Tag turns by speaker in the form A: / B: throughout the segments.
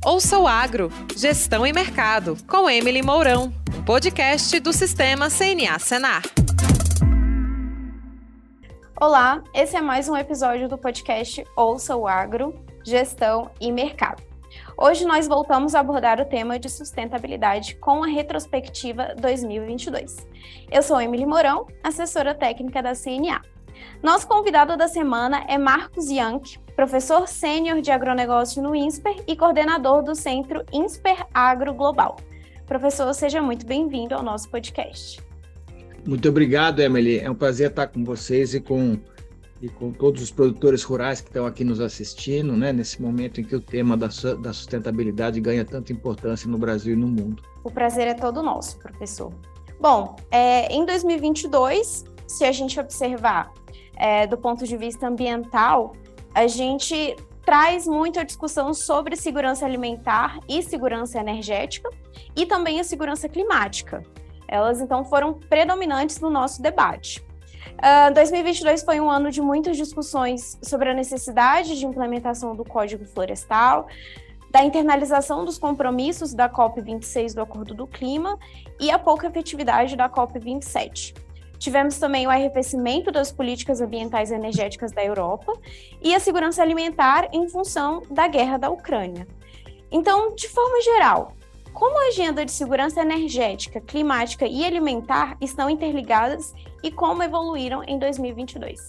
A: Ouça o Agro, Gestão e Mercado, com Emily Mourão, um podcast do Sistema CNA Senar.
B: Olá, esse é mais um episódio do podcast Ouça o Agro, Gestão e Mercado. Hoje nós voltamos a abordar o tema de sustentabilidade com a retrospectiva 2022. Eu sou Emily Mourão, assessora técnica da CNA. Nosso convidado da semana é Marcos Yanck, professor sênior de agronegócio no INSPER e coordenador do Centro INSPER Agro Global. Professor, seja muito bem-vindo ao nosso podcast.
C: Muito obrigado, Emily. É um prazer estar com vocês e com todos os produtores rurais que estão aqui nos assistindo, né, nesse momento em que o tema da sustentabilidade ganha tanta importância no Brasil e no mundo.
B: O prazer é todo nosso, professor. Bom, em 2022, se a gente observar do ponto de vista ambiental, a gente traz muita discussão sobre segurança alimentar e segurança energética e também a segurança climática. Elas, então, foram predominantes no nosso debate. 2022 foi um ano de muitas discussões sobre a necessidade de implementação do Código Florestal, da internalização dos compromissos da COP26 do Acordo do Clima e a pouca efetividade da COP27. Tivemos também o arrefecimento das políticas ambientais e energéticas da Europa e a segurança alimentar em função da guerra da Ucrânia. Então, de forma geral, como a agenda de segurança energética, climática e alimentar estão interligadas e como evoluíram em 2022?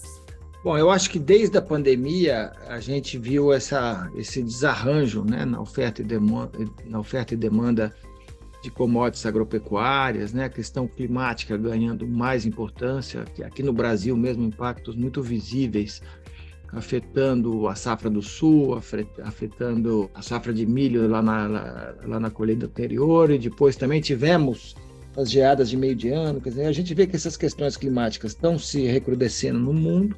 C: Bom, eu acho que desde a pandemia a gente viu esse desarranjo, né, na oferta e demanda de commodities agropecuárias, né, a questão climática ganhando mais importância, aqui no Brasil mesmo impactos muito visíveis, afetando a safra do sul, afetando a safra de milho lá na colheita anterior, e depois também tivemos as geadas de meio de ano. Quer dizer, a gente vê que essas questões climáticas estão se recrudescendo no mundo.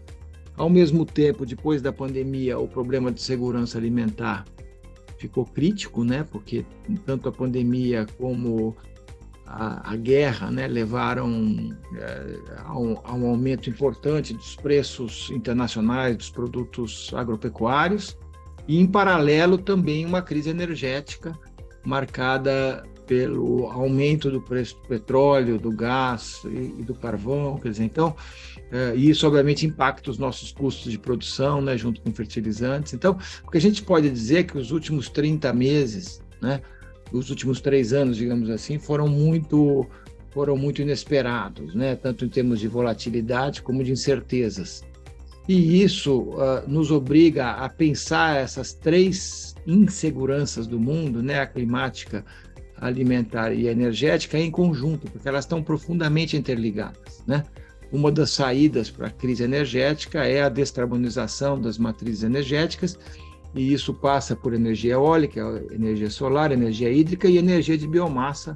C: Ao mesmo tempo, depois da pandemia, o problema de segurança alimentar ficou crítico, né? Porque tanto a pandemia como a guerra, né, levaram a um aumento importante dos preços internacionais dos produtos agropecuários e, em paralelo, também uma crise energética marcada pelo aumento do preço do petróleo, do gás e do carvão. Quer dizer, então, isso obviamente impacta os nossos custos de produção, né, junto com fertilizantes. Então, o que a gente pode dizer é que os últimos 30 meses, né, os últimos 3 anos, digamos assim, foram muito inesperados, né, tanto em termos de volatilidade como de incertezas. E isso nos obriga a pensar essas 3 inseguranças do mundo, né, a climática, a alimentar e a energética, em conjunto, porque elas estão profundamente interligadas, né? Uma das saídas para a crise energética é a descarbonização das matrizes energéticas, e isso passa por energia eólica, energia solar, energia hídrica e energia de biomassa,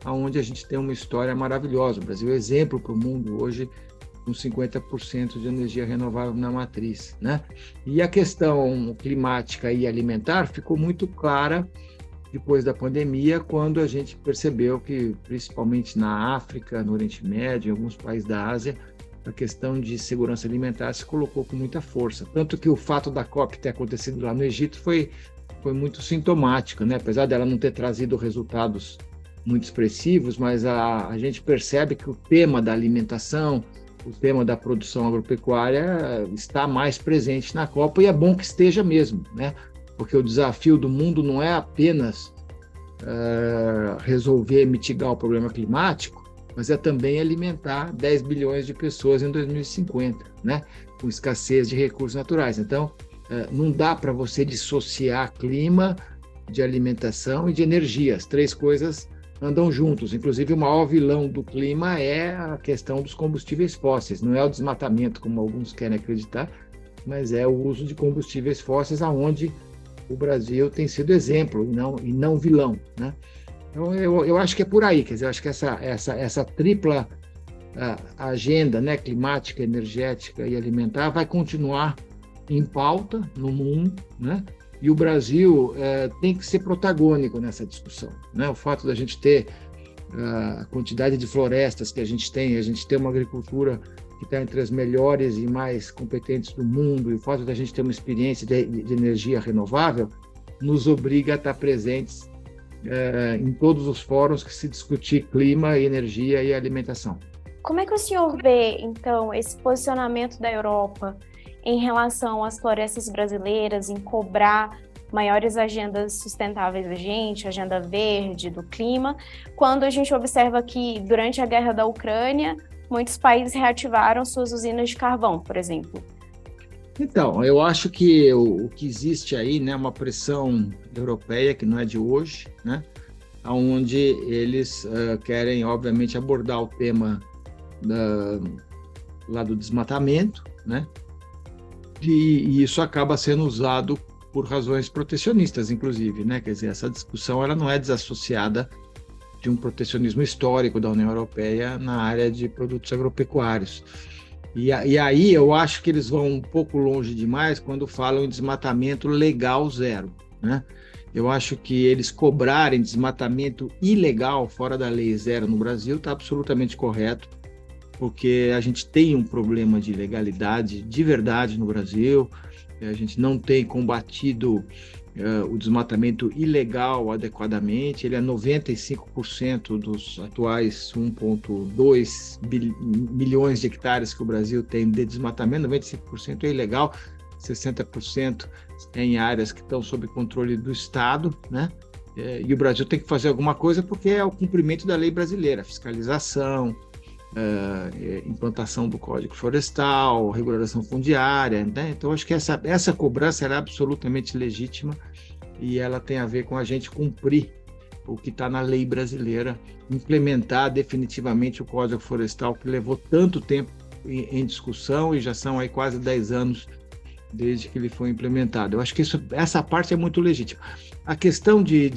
C: onde a gente tem uma história maravilhosa. O Brasil é exemplo para o mundo hoje, com 50% de energia renovável na matriz, né? E a questão climática e alimentar ficou muito clara depois da pandemia, quando a gente percebeu que, principalmente na África, no Oriente Médio, em alguns países da Ásia, a questão de segurança alimentar se colocou com muita força. Tanto que o fato da COP ter acontecido lá no Egito foi muito sintomático, né? Apesar dela não ter trazido resultados muito expressivos, mas a gente percebe que o tema da alimentação, o tema da produção agropecuária está mais presente na COP, e é bom que esteja mesmo, né? Porque o desafio do mundo não é apenas resolver mitigar o problema climático, mas é também alimentar 10 bilhões de pessoas em 2050, né? Com escassez de recursos naturais. Então, não dá para você dissociar clima de alimentação e de energia. As 3 coisas andam juntos. Inclusive, o maior vilão do clima é a questão dos combustíveis fósseis. Não é o desmatamento, como alguns querem acreditar, mas é o uso de combustíveis fósseis, aonde o Brasil tem sido exemplo e não vilão, né? Então, eu acho que é por aí. Quer dizer, eu acho que essa tripla agenda, né, climática, energética e alimentar vai continuar em pauta no mundo, né? E o Brasil tem que ser protagônico nessa discussão, né? O fato da gente ter a quantidade de florestas que a gente tem uma agricultura que está entre as melhores e mais competentes do mundo, e o fato da gente ter uma experiência de energia renovável, nos obriga a estar presentes em todos os fóruns que se discutir clima, energia e alimentação.
B: Como é que o senhor vê, então, esse posicionamento da Europa em relação às florestas brasileiras, em cobrar maiores agendas sustentáveis da gente, agenda verde, do clima, quando a gente observa que, durante a guerra da Ucrânia, muitos países reativaram suas usinas de carvão, por exemplo?
C: Então, eu acho que o que existe aí, né, uma pressão europeia, que não é de hoje, né, onde eles querem, obviamente, abordar o tema lá do desmatamento, né, e isso acaba sendo usado por razões protecionistas, inclusive, né, quer dizer, essa discussão ela não é desassociada de um protecionismo histórico da União Europeia na área de produtos agropecuários. E aí eu acho que eles vão um pouco longe demais quando falam em desmatamento legal zero, né? Eu acho que eles cobrarem desmatamento ilegal fora da lei zero no Brasil está absolutamente correto, porque a gente tem um problema de ilegalidade de verdade no Brasil, a gente não tem combatido o desmatamento ilegal adequadamente, ele é 95% dos atuais 1,2 milhões de hectares que o Brasil tem de desmatamento, 95% é ilegal, 60% é em áreas que estão sob controle do Estado, né? E o Brasil tem que fazer alguma coisa porque é o cumprimento da lei brasileira, fiscalização, implantação do Código Florestal, regulação fundiária, né? Então acho que essa cobrança é absolutamente legítima e ela tem a ver com a gente cumprir o que está na lei brasileira, implementar definitivamente o Código Florestal que levou tanto tempo em discussão e já são aí quase 10 anos desde que ele foi implementado. Eu acho que essa parte é muito legítima. A questão de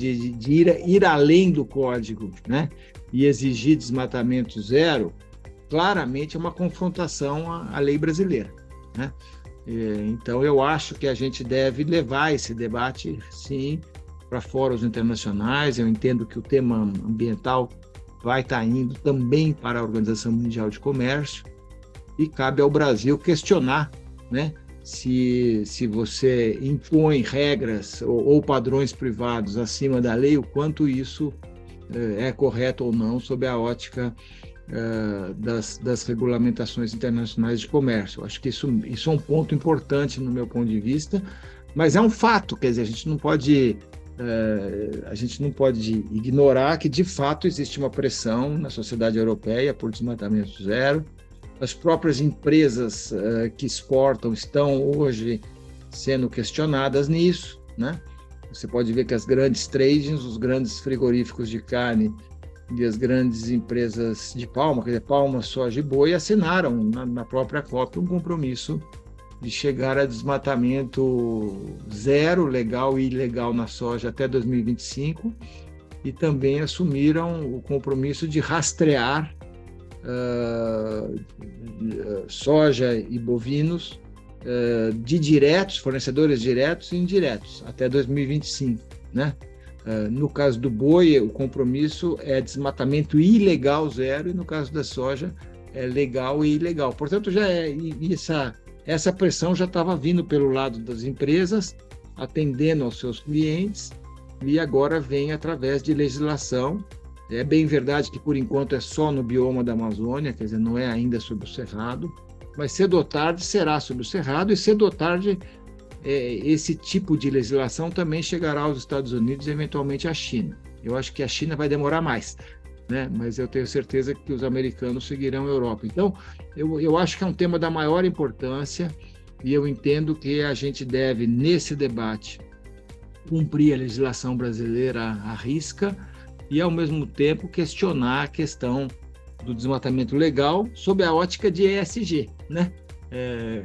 C: ir além do código, né, e exigir desmatamento zero, claramente é uma confrontação à lei brasileira, né? Então, eu acho que a gente deve levar esse debate, sim, para fóruns internacionais. Eu entendo que o tema ambiental vai estar indo também para a Organização Mundial de Comércio e cabe ao Brasil questionar, né, se você impõe regras ou padrões privados acima da lei, o quanto isso é correto ou não sob a ótica das regulamentações internacionais de comércio. Eu acho que isso é um ponto importante no meu ponto de vista, mas é um fato, quer dizer, a gente não pode ignorar que de fato existe uma pressão na sociedade europeia por desmatamento zero. As próprias empresas que exportam estão hoje sendo questionadas nisso, né? Você pode ver que as grandes tradings, os grandes frigoríficos de carne e as grandes empresas de palma, quer dizer, palma, soja e boi, assinaram na própria COP um compromisso de chegar a desmatamento zero, legal e ilegal na soja até 2025, e também assumiram o compromisso de rastrear soja e bovinos de diretos, fornecedores diretos e indiretos, até 2025, né? No caso do boi, o compromisso é desmatamento ilegal zero, e no caso da soja é legal e ilegal. Portanto, essa pressão já estava vindo pelo lado das empresas, atendendo aos seus clientes, e agora vem através de legislação. É bem verdade que, por enquanto, é só no bioma da Amazônia, quer dizer, não é ainda sobre o Cerrado, mas cedo ou tarde será sobre o Cerrado, e cedo ou tarde esse tipo de legislação também chegará aos Estados Unidos e, eventualmente, à China. Eu acho que a China vai demorar mais, né? Mas eu tenho certeza que os americanos seguirão a Europa. Então, eu acho que é um tema da maior importância, e eu entendo que a gente deve, nesse debate, cumprir a legislação brasileira à risca e, ao mesmo tempo, questionar a questão do desmatamento legal sob a ótica de ESG, né?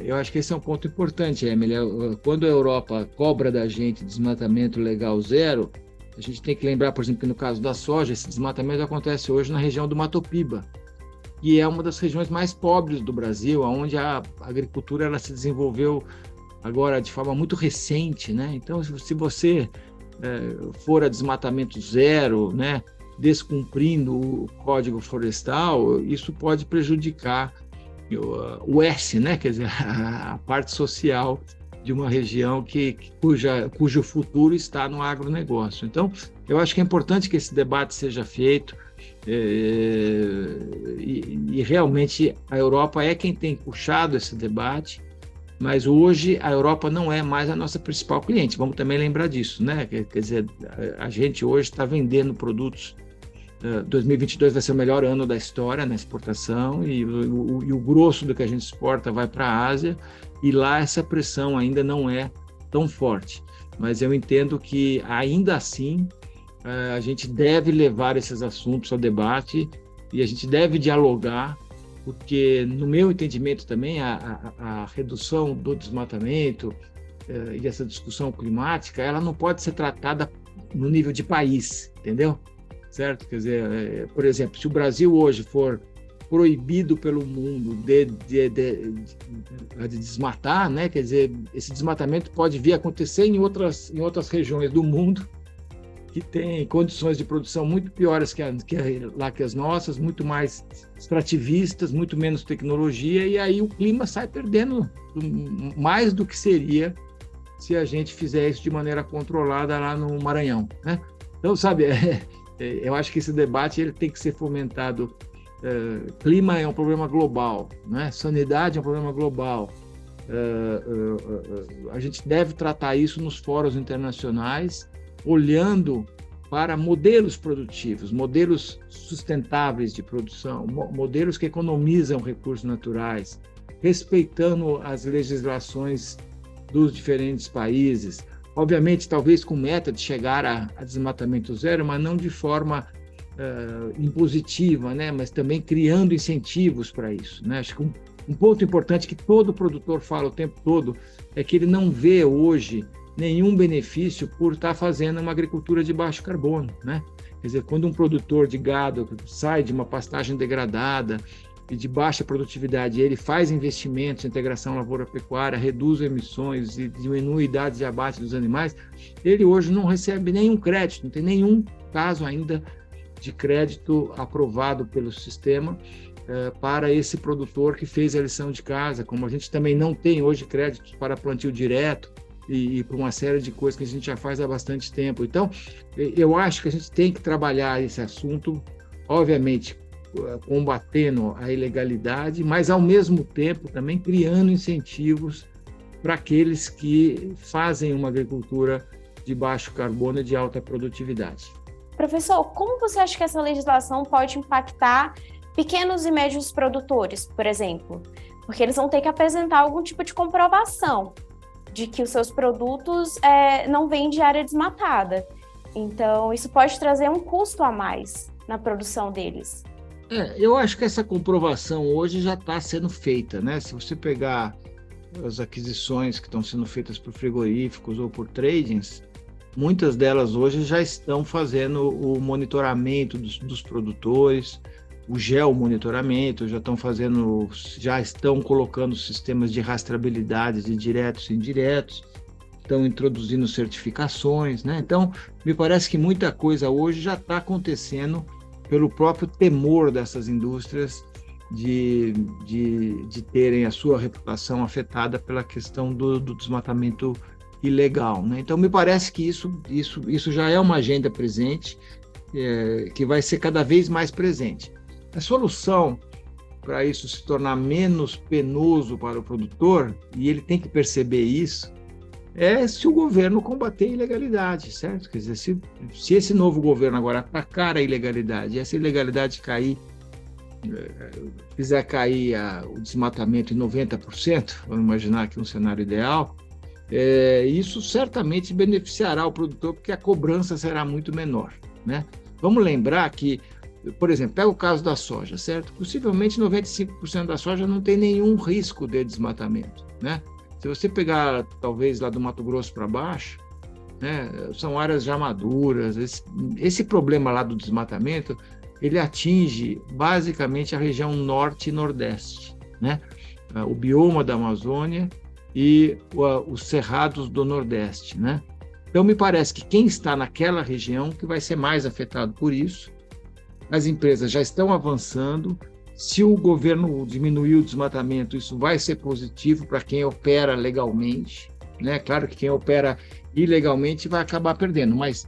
C: Eu acho que esse é um ponto importante, Emily. Quando a Europa cobra da gente desmatamento legal zero, a gente tem que lembrar, por exemplo, que no caso da soja, esse desmatamento acontece hoje na região do Mato Piba, e é uma das regiões mais pobres do Brasil, onde a agricultura ela se desenvolveu agora de forma muito recente, né? Então, se você for a desmatamento zero, né, descumprindo o Código Florestal, isso pode prejudicar o S, né, quer dizer, a parte social de uma região cujo futuro está no agronegócio. Então, eu acho que é importante que esse debate seja feito, e realmente a Europa é quem tem puxado esse debate, mas hoje a Europa não é mais a nossa principal cliente, vamos também lembrar disso, né? Quer dizer, a gente hoje está vendendo produtos. 2022 vai ser o melhor ano da história na exportação, e o grosso do que a gente exporta vai para a Ásia, e lá essa pressão ainda não é tão forte. Mas eu entendo que, ainda assim, a gente deve levar esses assuntos ao debate e a gente deve dialogar, porque, no meu entendimento também, a redução do desmatamento e essa discussão climática, ela não pode ser tratada no nível de país, entendeu? Certo? Quer dizer, por exemplo, se o Brasil hoje for proibido pelo mundo de desmatar, né? Quer dizer, esse desmatamento pode vir a acontecer em outras regiões do mundo que têm condições de produção muito piores que as nossas, muito mais extrativistas, muito menos tecnologia, e aí o clima sai perdendo mais do que seria se a gente fizer isso de maneira controlada lá no Maranhão, né? Então, sabe, eu acho que esse debate ele tem que ser fomentado. Clima é um problema global, né? Sanidade é um problema global. A gente deve tratar isso nos fóruns internacionais, olhando para modelos produtivos, modelos sustentáveis de produção, modelos que economizam recursos naturais, respeitando as legislações dos diferentes países. Obviamente, talvez com meta de chegar a desmatamento zero, mas não de forma impositiva, né? Mas também criando incentivos para isso, né? Acho que um ponto importante que todo produtor fala o tempo todo é que ele não vê hoje nenhum benefício por estar fazendo uma agricultura de baixo carbono, né? Quer dizer, quando um produtor de gado sai de uma pastagem degradada e de baixa produtividade, ele faz investimentos em integração lavoura-pecuária, reduz emissões e diminui a idade de abate dos animais, ele hoje não recebe nenhum crédito, não tem nenhum caso ainda de crédito aprovado pelo sistema para esse produtor que fez a lição de casa, como a gente também não tem hoje créditos para plantio direto e para uma série de coisas que a gente já faz há bastante tempo. Então, eu acho que a gente tem que trabalhar esse assunto, obviamente, combatendo a ilegalidade, mas, ao mesmo tempo, também criando incentivos para aqueles que fazem uma agricultura de baixo carbono e de alta produtividade.
B: Professor, como você acha que essa legislação pode impactar pequenos e médios produtores, por exemplo? Porque eles vão ter que apresentar algum tipo de comprovação de que os seus produtos não vêm de área desmatada. Então, isso pode trazer um custo a mais na produção deles.
C: Eu acho que essa comprovação hoje já está sendo feita, né? Se você pegar as aquisições que estão sendo feitas por frigoríficos ou por tradings, muitas delas hoje já estão fazendo o monitoramento dos produtores, o geomonitoramento, já estão colocando sistemas de rastreabilidade de diretos e indiretos, estão introduzindo certificações, né? Então, me parece que muita coisa hoje já está acontecendo pelo próprio temor dessas indústrias de terem a sua reputação afetada pela questão do desmatamento ilegal, né? Então, me parece que isso já é uma agenda presente, que vai ser cada vez mais presente. A solução para isso se tornar menos penoso para o produtor, e ele tem que perceber isso, é se o governo combater a ilegalidade, certo? Quer dizer, se esse novo governo agora atacar a ilegalidade, e essa ilegalidade fizer cair o desmatamento em 90%, vamos imaginar aqui um cenário ideal, isso certamente beneficiará o produtor, porque a cobrança será muito menor, né? Vamos lembrar que, por exemplo, pega o caso da soja, certo? Possivelmente 95% da soja não tem nenhum risco de desmatamento, né? Se você pegar, talvez, lá do Mato Grosso para baixo, né, são áreas já maduras. Esse problema lá do desmatamento, ele atinge basicamente a região norte e nordeste, né? O bioma da Amazônia e os cerrados do nordeste, né? Então, me parece que quem está naquela região que vai ser mais afetado por isso. As empresas já estão avançando. Se o governo diminuir o desmatamento, isso vai ser positivo para quem opera legalmente, né? Claro que quem opera ilegalmente vai acabar perdendo, mas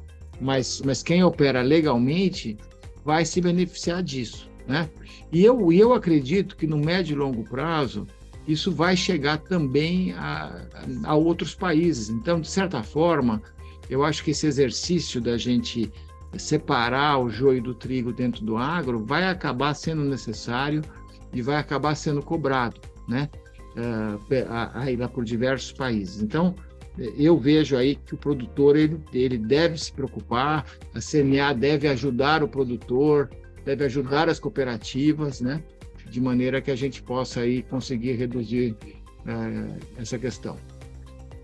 C: quem opera legalmente vai se beneficiar disso, né? E eu acredito que no médio e longo prazo isso vai chegar também a outros países. Então, de certa forma, eu acho que esse exercício da gente separar o joio do trigo dentro do agro vai acabar sendo necessário e vai acabar sendo cobrado, né? Aí lá por diversos países. Então, eu vejo aí que o produtor ele deve se preocupar, a CNA deve ajudar o produtor, deve ajudar as cooperativas, né? De maneira que a gente possa aí conseguir reduzir essa questão.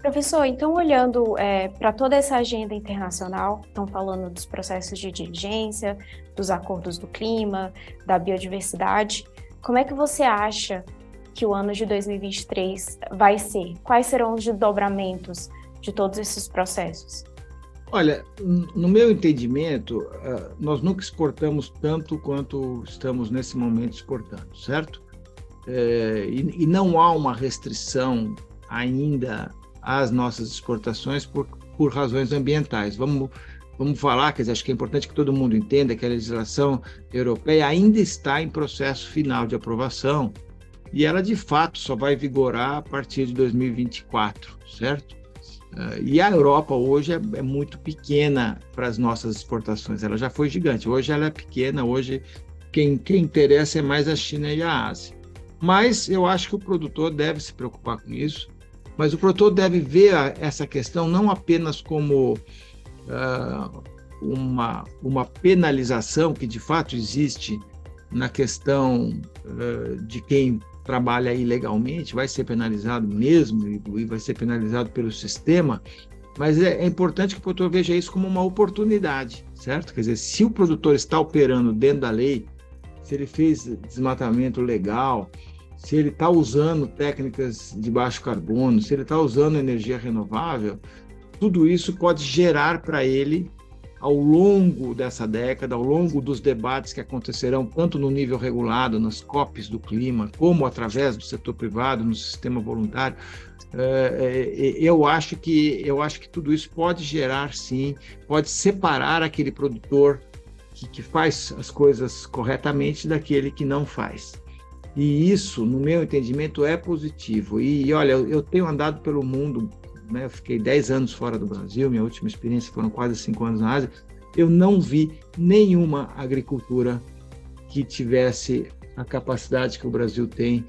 B: Professor, então olhando para toda essa agenda internacional, estão falando dos processos de diligência, dos acordos do clima, da biodiversidade, como é que você acha que o ano de 2023 vai ser? Quais serão os desdobramentos de todos esses processos?
C: Olha, no meu entendimento, nós nunca exportamos tanto quanto estamos nesse momento exportando, certo? E não há uma restrição ainda às nossas exportações por razões ambientais. Vamos falar, quer dizer, acho que é importante que todo mundo entenda que a legislação europeia ainda está em processo final de aprovação e ela, de fato, só vai vigorar a partir de 2024, certo? E a Europa hoje é muito pequena para as nossas exportações, ela já foi gigante, hoje ela é pequena, hoje quem interessa é mais a China e a Ásia. Mas eu acho que o produtor deve se preocupar com isso, mas o produtor deve ver essa questão não apenas como uma penalização que de fato existe na questão de quem trabalha ilegalmente, vai ser penalizado mesmo e vai ser penalizado pelo sistema, mas é importante que o produtor veja isso como uma oportunidade, certo? Quer dizer, se o produtor está operando dentro da lei, se ele fez desmatamento legal, se ele está usando técnicas de baixo carbono, se ele está usando energia renovável, tudo isso pode gerar para ele, ao longo dessa década, ao longo dos debates que acontecerão tanto no nível regulado, nas COPs do clima, como através do setor privado, no sistema voluntário, eu acho que tudo isso pode gerar, sim, pode separar aquele produtor que faz as coisas corretamente daquele que não faz. E isso, no meu entendimento, é positivo. E olha, eu tenho andado pelo mundo, né? Eu fiquei 10 anos fora do Brasil, minha última experiência foram quase 5 anos na Ásia, eu não vi nenhuma agricultura que tivesse a capacidade que o Brasil tem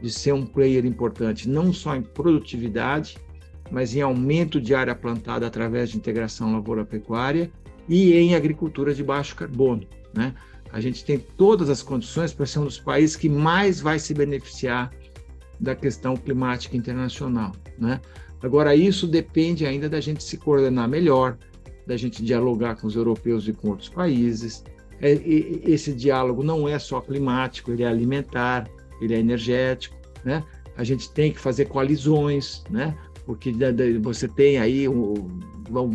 C: de ser um player importante, não só em produtividade, mas em aumento de área plantada através de integração lavoura-pecuária e em agricultura de baixo carbono, né? A gente tem todas as condições para ser um dos países que mais vai se beneficiar da questão climática internacional, né? Agora, isso depende ainda da gente se coordenar melhor, da gente dialogar com os europeus e com outros países. Esse diálogo não é só climático, ele é alimentar, ele é energético, né? A gente tem que fazer coalizões, né? Porque você tem aí,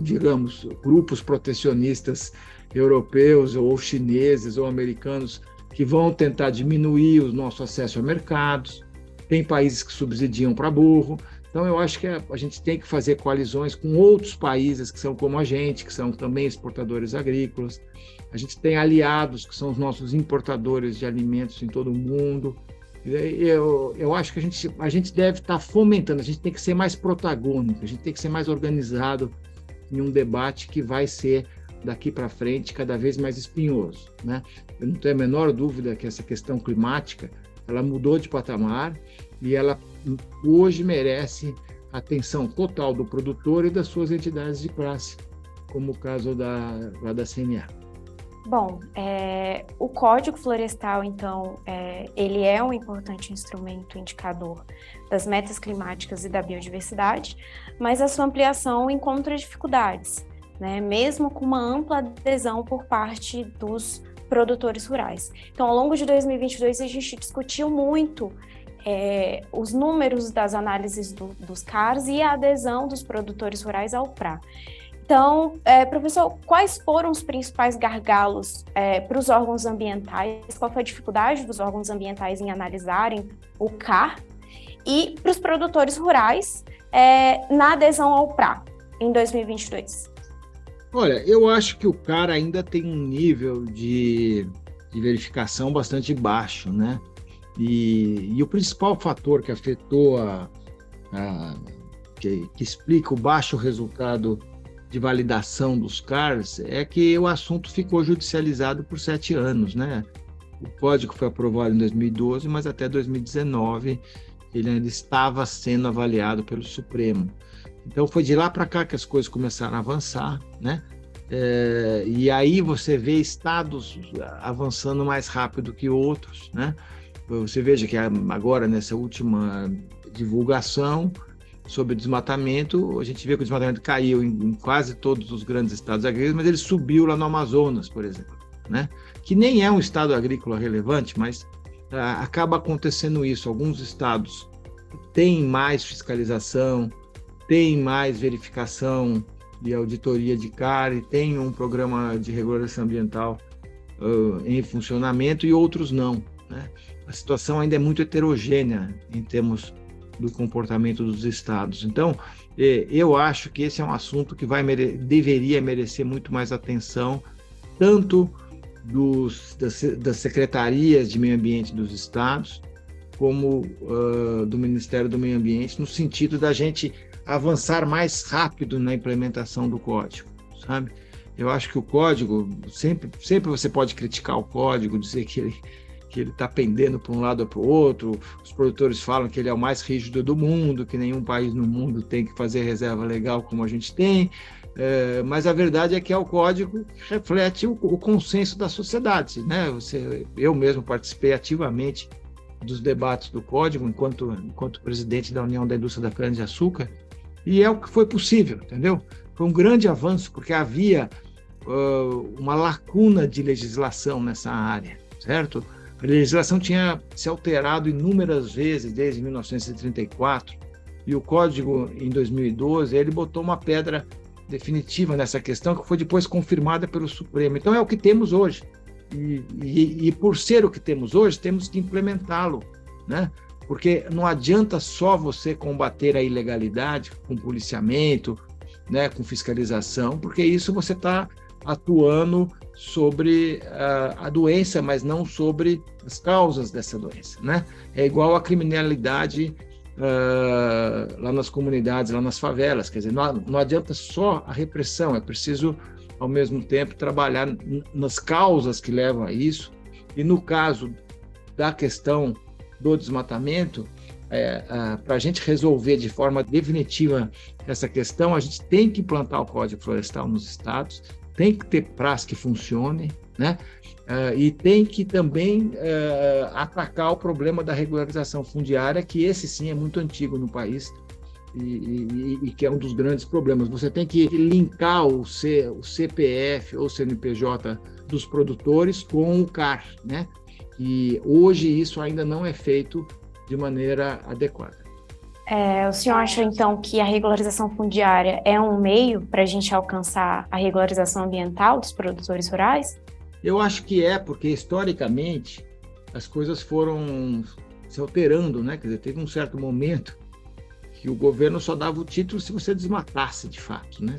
C: digamos, grupos protecionistas europeus ou chineses ou americanos que vão tentar diminuir o nosso acesso a mercados. Tem países que subsidiam para burro. Então, eu acho que a gente tem que fazer coalizões com outros países que são como a gente, que são também exportadores agrícolas. A gente tem aliados que são os nossos importadores de alimentos em todo o mundo. Eu acho que a gente deve estar fomentando, a gente tem que ser mais protagônico, a gente tem que ser mais organizado em um debate que vai ser, daqui para frente, cada vez mais espinhoso, né? Eu não tenho a menor dúvida que essa questão climática, ela mudou de patamar e ela hoje merece atenção total do produtor e das suas entidades de classe, como o caso da CNA.
B: Bom, o Código Florestal, então, ele é um importante instrumento indicador das metas climáticas e da biodiversidade, mas a sua ampliação encontra dificuldades, né? Mesmo com uma ampla adesão por parte dos produtores rurais. Então, ao longo de 2022, a gente discutiu muito os números das análises dos CARs e a adesão dos produtores rurais ao PRA. Então, professor, quais foram os principais gargalos para os órgãos ambientais? Qual foi a dificuldade dos órgãos ambientais em analisarem o CAR? e para os produtores rurais na adesão ao PRA em 2022?
C: Olha, eu acho que o CAR ainda tem um nível de verificação bastante baixo, né? E o principal fator que afetou que explica o baixo resultado de validação dos CARs é que o assunto ficou judicializado por 7 anos, né? O código foi aprovado em 2012, mas até 2019 ele ainda estava sendo avaliado pelo Supremo. Então foi de lá para cá que as coisas começaram a avançar, né? E aí você vê estados avançando mais rápido que outros, né? Você veja que agora, nessa última divulgação sobre o desmatamento, a gente vê que o desmatamento caiu em quase todos os grandes estados agrícolas, mas ele subiu lá no Amazonas, por exemplo, né? Que nem é um estado agrícola relevante, mas acaba acontecendo isso. Alguns estados têm mais fiscalização, têm mais verificação de auditoria de CAR, e tem um programa de regulação ambiental em funcionamento, e outros não, né? A situação ainda é muito heterogênea em termos do comportamento dos estados. Então, eu acho que esse é um assunto que deveria merecer muito mais atenção, tanto das secretarias de meio ambiente dos estados, como do Ministério do Meio Ambiente, no sentido da gente avançar mais rápido na implementação do código, sabe? Eu acho que o código, sempre você pode criticar o código, dizer que ele está pendendo para um lado ou para o outro. Os produtores falam que ele é o mais rígido do mundo, que nenhum país no mundo tem que fazer reserva legal como a gente tem, mas a verdade é que é o código que reflete o consenso da sociedade, né? Eu mesmo participei ativamente dos debates do código enquanto presidente da União da Indústria da Cana-de-Açúcar, e é o que foi possível, entendeu? Foi um grande avanço, porque havia uma lacuna de legislação nessa área, certo? A legislação tinha se alterado inúmeras vezes desde 1934, e o Código, em 2012, ele botou uma pedra definitiva nessa questão, que foi depois confirmada pelo Supremo. Então é o que temos hoje, e por ser o que temos hoje, temos que implementá-lo, né? Porque não adianta só você combater a ilegalidade com policiamento, né, com fiscalização, porque isso você está atuando sobre a doença, mas não sobre as causas dessa doença, né? É igual a criminalidade lá nas comunidades, lá nas favelas. Quer dizer, não adianta só a repressão, é preciso, ao mesmo tempo, trabalhar nas causas que levam a isso. E no caso da questão do desmatamento, para a gente resolver de forma definitiva essa questão, a gente tem que implantar o Código Florestal nos estados, tem que ter prazo que funcione, né? E tem que também atacar o problema da regularização fundiária, que esse sim é muito antigo no país e que é um dos grandes problemas. Você tem que linkar o CPF ou CNPJ dos produtores com o CAR, né? E hoje isso ainda não é feito de maneira adequada.
B: O senhor acha, então, que a regularização fundiária é um meio para a gente alcançar a regularização ambiental dos produtores rurais?
C: Eu acho que porque historicamente as coisas foram se alterando, né? Quer dizer, teve um certo momento que o governo só dava o título se você desmatasse de fato, né?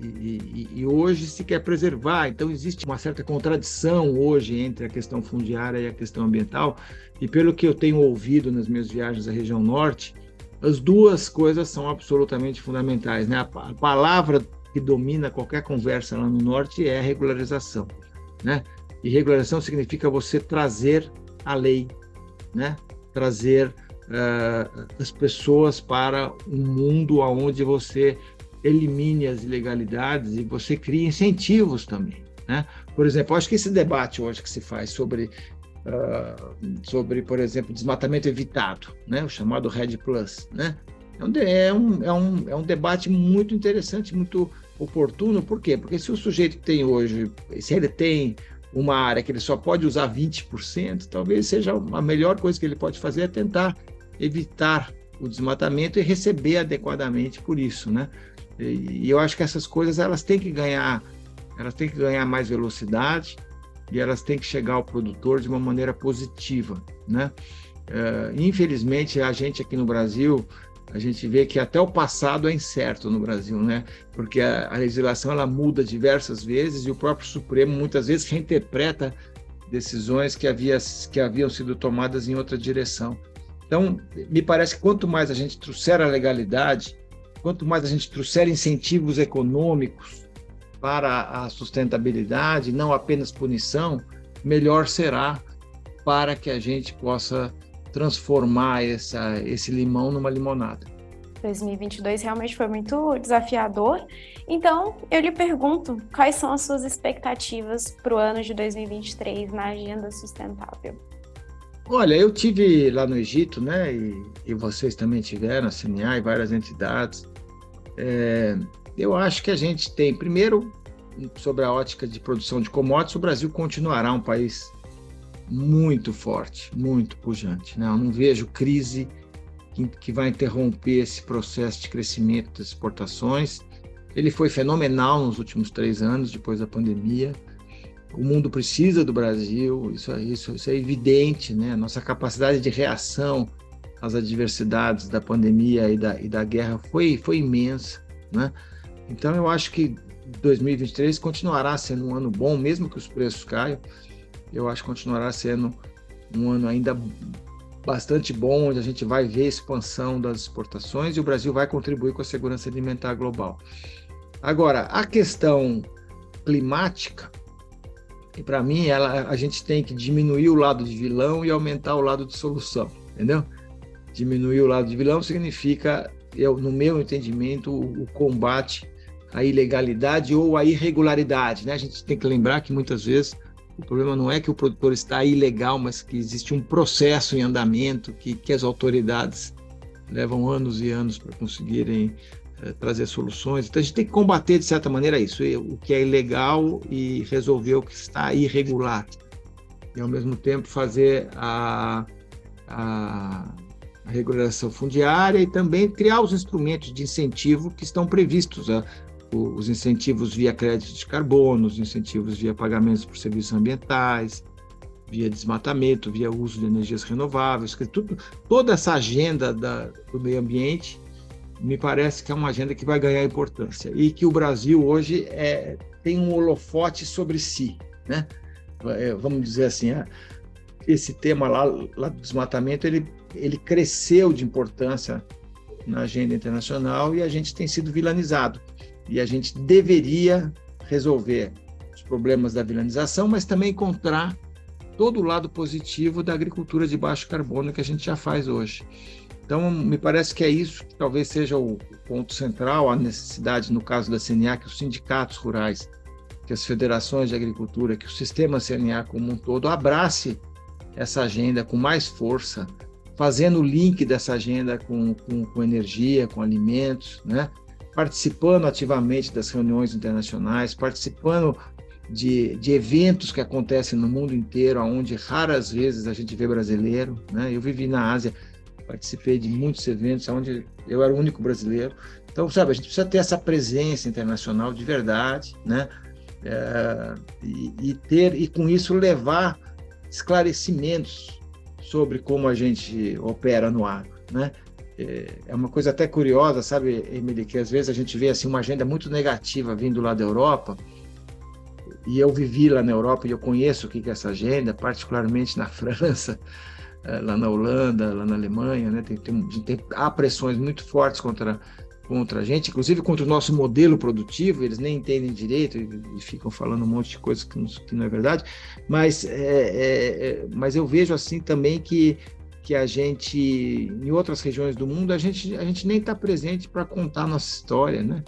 C: E hoje se quer preservar, então existe uma certa contradição hoje entre a questão fundiária e a questão ambiental, e pelo que eu tenho ouvido nas minhas viagens à região norte, as duas coisas são absolutamente fundamentais, né? A palavra que domina qualquer conversa lá no norte é regularização, né? E regularização significa você trazer a lei, né? Trazer as pessoas para um mundo onde você elimine as ilegalidades e você cria incentivos também, né? Por exemplo, acho que esse debate hoje que se faz sobre, por exemplo, desmatamento evitado, né? O chamado REDD+, né? É um debate muito interessante, muito oportuno. Por quê? Porque se o sujeito tem hoje, se ele tem uma área que ele só pode usar 20%, talvez seja a melhor coisa que ele pode fazer é tentar evitar o desmatamento e receber adequadamente por isso, né? E eu acho que essas coisas elas têm que ganhar mais velocidade e elas têm que chegar ao produtor de uma maneira positiva, né? Infelizmente, a gente aqui no Brasil, a gente vê que até o passado é incerto no Brasil, né? Porque a legislação ela muda diversas vezes e o próprio Supremo muitas vezes reinterpreta decisões que haviam sido tomadas em outra direção. Então, me parece que quanto mais a gente trouxer a legalidade, quanto mais a gente trouxer incentivos econômicos para a sustentabilidade, não apenas punição, melhor será para que a gente possa transformar esse limão numa limonada.
B: 2022 realmente foi muito desafiador. Então, eu lhe pergunto, quais são as suas expectativas para o ano de 2023 na agenda sustentável?
C: Olha, eu tive lá no Egito, né, e vocês também tiveram, a CNA e várias entidades. Eu acho que a gente tem, primeiro, sobre a ótica de produção de commodities, o Brasil continuará um país muito forte, muito pujante, né? Eu não vejo crise que vai interromper esse processo de crescimento das exportações. Ele foi fenomenal nos últimos 3 anos, depois da pandemia. O mundo precisa do Brasil, isso é evidente, né? Nossa capacidade de reação às adversidades da pandemia e da guerra foi imensa, né? Então, eu acho que 2023 continuará sendo um ano bom, mesmo que os preços caiam. Eu acho que continuará sendo um ano ainda bastante bom, onde a gente vai ver a expansão das exportações e o Brasil vai contribuir com a segurança alimentar global. Agora, a questão climática, para mim, a gente tem que diminuir o lado de vilão e aumentar o lado de solução, entendeu? Diminuir o lado de vilão significa, no meu entendimento, o combate à ilegalidade ou à irregularidade, né? A gente tem que lembrar que muitas vezes o problema não é que o produtor está ilegal, mas que existe um processo em andamento que as autoridades levam anos e anos para conseguirem trazer soluções. Então, a gente tem que combater, de certa maneira, isso, o que é ilegal e resolver o que está irregular. E, ao mesmo tempo, fazer a regularização fundiária e também criar os instrumentos de incentivo que estão previstos, os incentivos via crédito de carbono, os incentivos via pagamentos por serviços ambientais, via desmatamento, via uso de energias renováveis, toda essa agenda do meio ambiente me parece que é uma agenda que vai ganhar importância e que o Brasil hoje tem um holofote sobre si, né? Vamos dizer assim, esse tema lá do desmatamento, ele cresceu de importância na agenda internacional e a gente tem sido vilanizado. E a gente deveria resolver os problemas da vilanização, mas também encontrar todo o lado positivo da agricultura de baixo carbono que a gente já faz hoje. Então, me parece que é isso que talvez seja o ponto central, a necessidade, no caso da CNA, que os sindicatos rurais, que as federações de agricultura, que o sistema CNA como um todo abrace essa agenda com mais força, fazendo o link dessa agenda com energia, com alimentos, né? Participando ativamente das reuniões internacionais, participando de eventos que acontecem no mundo inteiro, onde raras vezes a gente vê brasileiro, né? Eu vivi na Ásia, participei de muitos eventos onde eu era o único brasileiro. Então, sabe, a gente precisa ter essa presença internacional de verdade, né? E com isso levar esclarecimentos sobre como a gente opera no agro, né? É uma coisa até curiosa, sabe, Emily, que às vezes a gente vê assim, uma agenda muito negativa vindo lá da Europa, e eu vivi lá na Europa e eu conheço o que é essa agenda, particularmente na França, lá na Holanda, lá na Alemanha, né? Há pressões muito fortes contra a gente, inclusive contra o nosso modelo produtivo, eles nem entendem direito e ficam falando um monte de coisas que não é verdade, mas eu vejo assim também que a gente, em outras regiões do mundo, a gente nem está presente para contar a nossa história, né?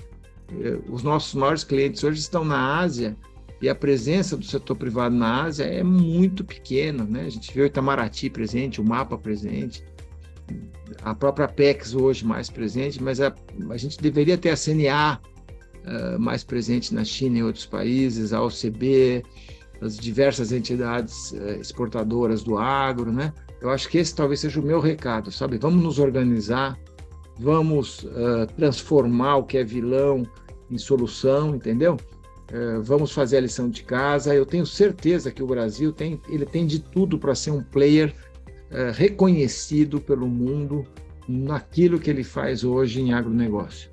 C: Os nossos maiores clientes hoje estão na Ásia e a presença do setor privado na Ásia é muito pequena, né? A gente vê o Itamaraty presente, o MAPA presente, a própria Apex hoje mais presente, mas a gente deveria ter a CNA mais presente na China e outros países, a OCB, as diversas entidades exportadoras do agro, né? Eu acho que esse talvez seja o meu recado, sabe? Vamos nos organizar, vamos transformar o que é vilão em solução, entendeu? Vamos fazer a lição de casa. Eu tenho certeza que o Brasil tem de tudo para ser um player reconhecido pelo mundo naquilo que ele faz hoje em agronegócio.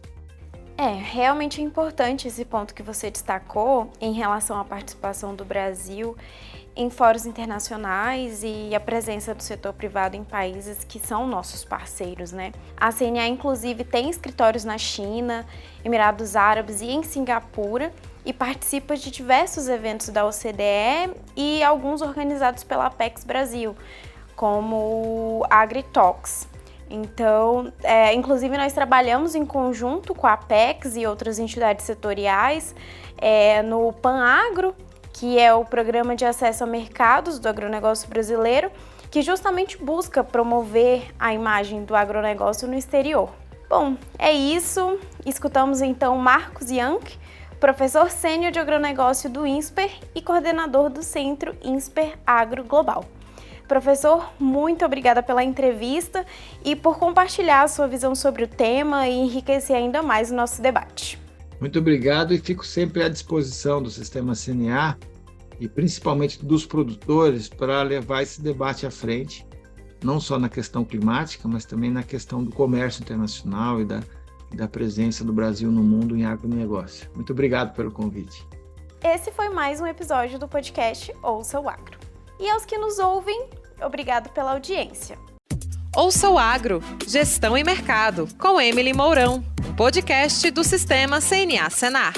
B: Realmente é importante esse ponto que você destacou em relação à participação do Brasil em fóruns internacionais e a presença do setor privado em países que são nossos parceiros, né? A CNA, inclusive, tem escritórios na China, Emirados Árabes e em Singapura e participa de diversos eventos da OCDE e alguns organizados pela Apex Brasil, como a AgriTalks. Então, inclusive nós trabalhamos em conjunto com a Apex e outras entidades setoriais no PanAgro, que é o Programa de Acesso a Mercados do Agronegócio Brasileiro, que justamente busca promover a imagem do agronegócio no exterior. Bom, é isso. Escutamos então Marcos Yank, professor sênior de agronegócio do INSPER e coordenador do Centro INSPER Agro Global. Professor, muito obrigada pela entrevista e por compartilhar a sua visão sobre o tema e enriquecer ainda mais o nosso debate.
C: Muito obrigado e fico sempre à disposição do Sistema CNA e principalmente dos produtores para levar esse debate à frente, não só na questão climática, mas também na questão do comércio internacional e da presença do Brasil no mundo em agronegócio. Muito obrigado pelo convite.
B: Esse foi mais um episódio do podcast Ouça o Agro. E aos que nos ouvem, obrigado pela audiência.
A: Ouça o Agro, Gestão e Mercado, com Emily Mourão, podcast do Sistema CNA Senar.